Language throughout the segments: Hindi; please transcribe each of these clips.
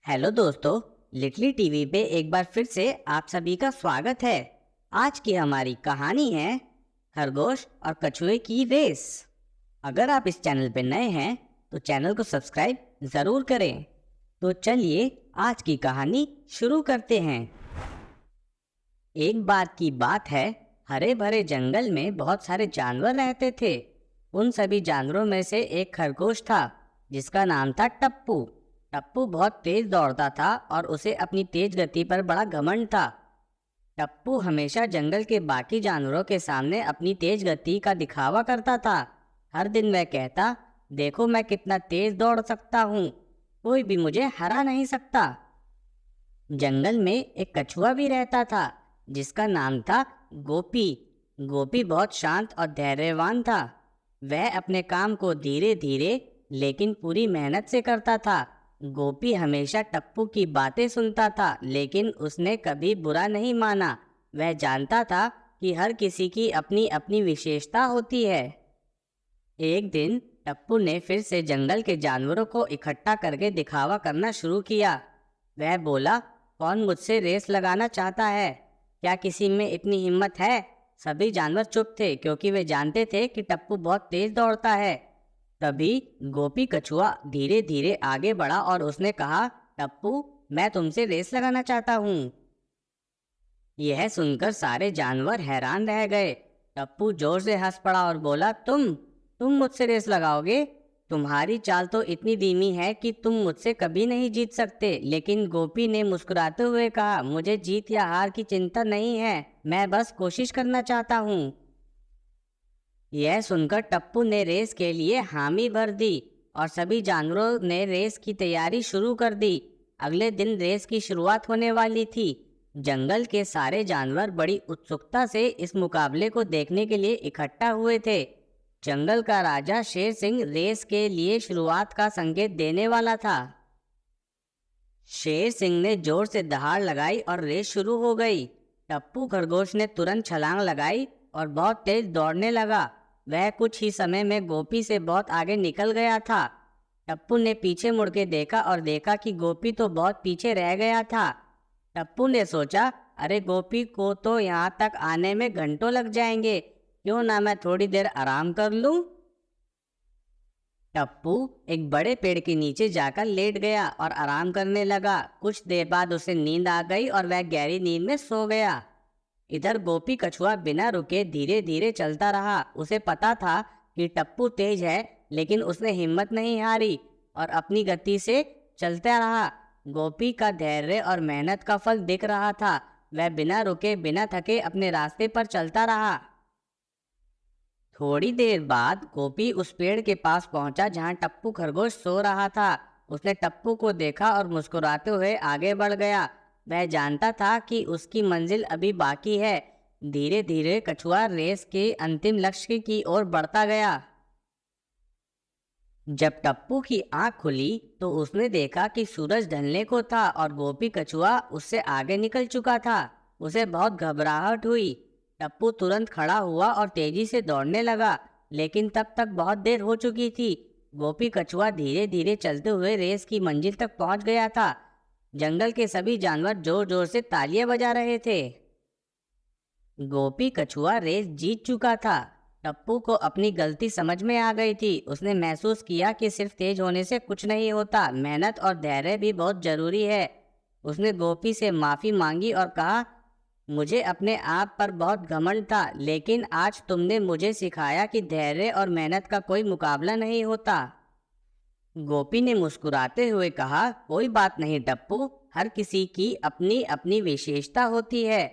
हेलो दोस्तों, लिटली टीवी पे एक बार फिर से आप सभी का स्वागत है। आज की हमारी कहानी है खरगोश और कछुए की रेस। अगर आप इस चैनल पे नए हैं तो चैनल को सब्सक्राइब ज़रूर करें। तो चलिए आज की कहानी शुरू करते हैं। एक बार की बात है, हरे भरे जंगल में बहुत सारे जानवर रहते थे। उन सभी जानवरों में से एक खरगोश था जिसका नाम था टप्पू। टप्पू बहुत तेज दौड़ता था और उसे अपनी तेज गति पर बड़ा घमंड था। टप्पू हमेशा जंगल के बाकी जानवरों के सामने अपनी तेज गति का दिखावा करता था। हर दिन वह कहता, देखो मैं कितना तेज दौड़ सकता हूँ, कोई भी मुझे हरा नहीं सकता। जंगल में एक कछुआ भी रहता था जिसका नाम था गोपी। गोपी बहुत शांत और धैर्यवान था। वह अपने काम को धीरे धीरे लेकिन पूरी मेहनत से करता था। गोपी हमेशा टप्पू की बातें सुनता था लेकिन उसने कभी बुरा नहीं माना। वह जानता था कि हर किसी की अपनी अपनी विशेषता होती है। एक दिन टप्पू ने फिर से जंगल के जानवरों को इकट्ठा करके दिखावा करना शुरू किया। वह बोला, कौन मुझसे रेस लगाना चाहता है? क्या किसी में इतनी हिम्मत है? सभी जानवर चुप थे क्योंकि वे जानते थे कि टप्पू बहुत तेज दौड़ता है। तभी गोपी कछुआ धीरे धीरे आगे बढ़ा और उसने कहा, टप्पू, मैं तुमसे रेस लगाना चाहता हूँ। यह सुनकर सारे जानवर हैरान रह गए। टप्पू जोर से हंस पड़ा और बोला, तुम मुझसे रेस लगाओगे? तुम्हारी चाल तो इतनी धीमी है कि तुम मुझसे कभी नहीं जीत सकते। लेकिन गोपी ने मुस्कुराते हुए कहा, मुझे जीत या हार की चिंता नहीं है, मैं बस कोशिश करना चाहता हूँ। यह सुनकर टप्पू ने रेस के लिए हामी भर दी और सभी जानवरों ने रेस की तैयारी शुरू कर दी। अगले दिन रेस की शुरुआत होने वाली थी। जंगल के सारे जानवर बड़ी उत्सुकता से इस मुकाबले को देखने के लिए इकट्ठा हुए थे। जंगल का राजा शेर सिंह रेस के लिए शुरुआत का संकेत देने वाला था। शेर सिंह ने जोर से दहाड़ लगाई और रेस शुरू हो गई। टप्पू खरगोश ने तुरंत छलांग लगाई और बहुत तेज दौड़ने लगा। वह कुछ ही समय में गोपी से बहुत आगे निकल गया था। टप्पू ने पीछे मुड़ के देखा और देखा कि गोपी तो बहुत पीछे रह गया था। टप्पू ने सोचा, अरे गोपी को तो यहाँ तक आने में घंटों लग जाएंगे, क्यों ना मैं थोड़ी देर आराम कर लूं। टप्पू एक बड़े पेड़ के नीचे जाकर लेट गया और आराम करने लगा। कुछ देर बाद उसे नींद आ गई और वह गहरी नींद में सो गया। इधर गोपी कछुआ बिना रुके धीरे धीरे चलता रहा। उसे पता था कि टप्पू तेज है, लेकिन उसने हिम्मत नहीं हारी और अपनी गति से चलता रहा। गोपी का धैर्य और मेहनत का फल दिख रहा था। वह बिना रुके बिना थके अपने रास्ते पर चलता रहा। थोड़ी देर बाद गोपी उस पेड़ के पास पहुंचा जहां टप्पू खरगोश सो रहा था। उसने टप्पू को देखा और मुस्कुराते हुए आगे बढ़ गया। वह जानता था कि उसकी मंजिल अभी बाकी है। धीरे धीरे कछुआ रेस के अंतिम लक्ष्य की ओर बढ़ता गया। जब टप्पू की आंख खुली तो उसने देखा कि सूरज ढलने को था और गोपी कछुआ उससे आगे निकल चुका था। उसे बहुत घबराहट हुई। टप्पू तुरंत खड़ा हुआ और तेजी से दौड़ने लगा, लेकिन तब तक बहुत देर हो चुकी थी। गोपी कछुआ धीरे धीरे चलते हुए रेस की मंजिल तक पहुंच गया था। जंगल के सभी जानवर जोर जोर से तालियां बजा रहे थे। गोपी कछुआ रेस जीत चुका था। टप्पू को अपनी गलती समझ में आ गई थी। उसने महसूस किया कि सिर्फ तेज होने से कुछ नहीं होता, मेहनत और धैर्य भी बहुत जरूरी है। उसने गोपी से माफी मांगी और कहा, मुझे अपने आप पर बहुत घमंड था, लेकिन आज तुमने मुझे सिखाया कि धैर्य और मेहनत का कोई मुकाबला नहीं होता। गोपी ने मुस्कुराते हुए कहा, कोई बात नहीं टप्पू, हर किसी की अपनी अपनी विशेषता होती है।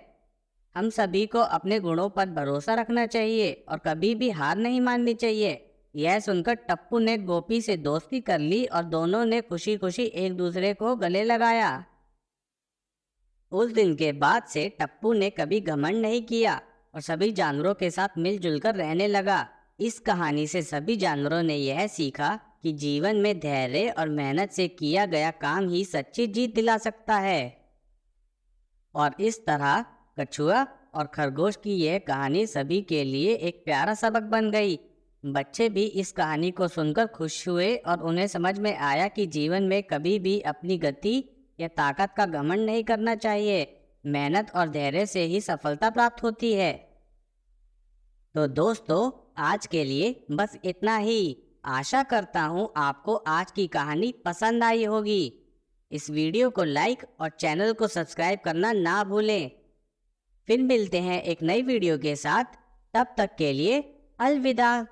हम सभी को अपने गुणों पर भरोसा रखना चाहिए और कभी भी हार नहीं माननी चाहिए। यह सुनकर टप्पू ने गोपी से दोस्ती कर ली और दोनों ने खुशी खुशी एक दूसरे को गले लगाया। उस दिन के बाद से टप्पू ने कभी घमंड नहीं किया और सभी जानवरों के साथ मिलजुल कर रहने लगा। इस कहानी से सभी जानवरों ने यह सीखा कि जीवन में धैर्य और मेहनत से किया गया काम ही सच्ची जीत दिला सकता है। और इस तरह कछुआ और खरगोश की यह कहानी सभी के लिए एक प्यारा सबक बन गई। बच्चे भी इस कहानी को सुनकर खुश हुए और उन्हें समझ में आया कि जीवन में कभी भी अपनी गति या ताकत का घमंड नहीं करना चाहिए। मेहनत और धैर्य से ही सफलता प्राप्त होती है। तो दोस्तों, आज के लिए बस इतना ही। आशा करता हूँ आपको आज की कहानी पसंद आई होगी। इस वीडियो को लाइक और चैनल को सब्सक्राइब करना ना भूलें। फिर मिलते हैं एक नई वीडियो के साथ। तब तक के लिए अलविदा।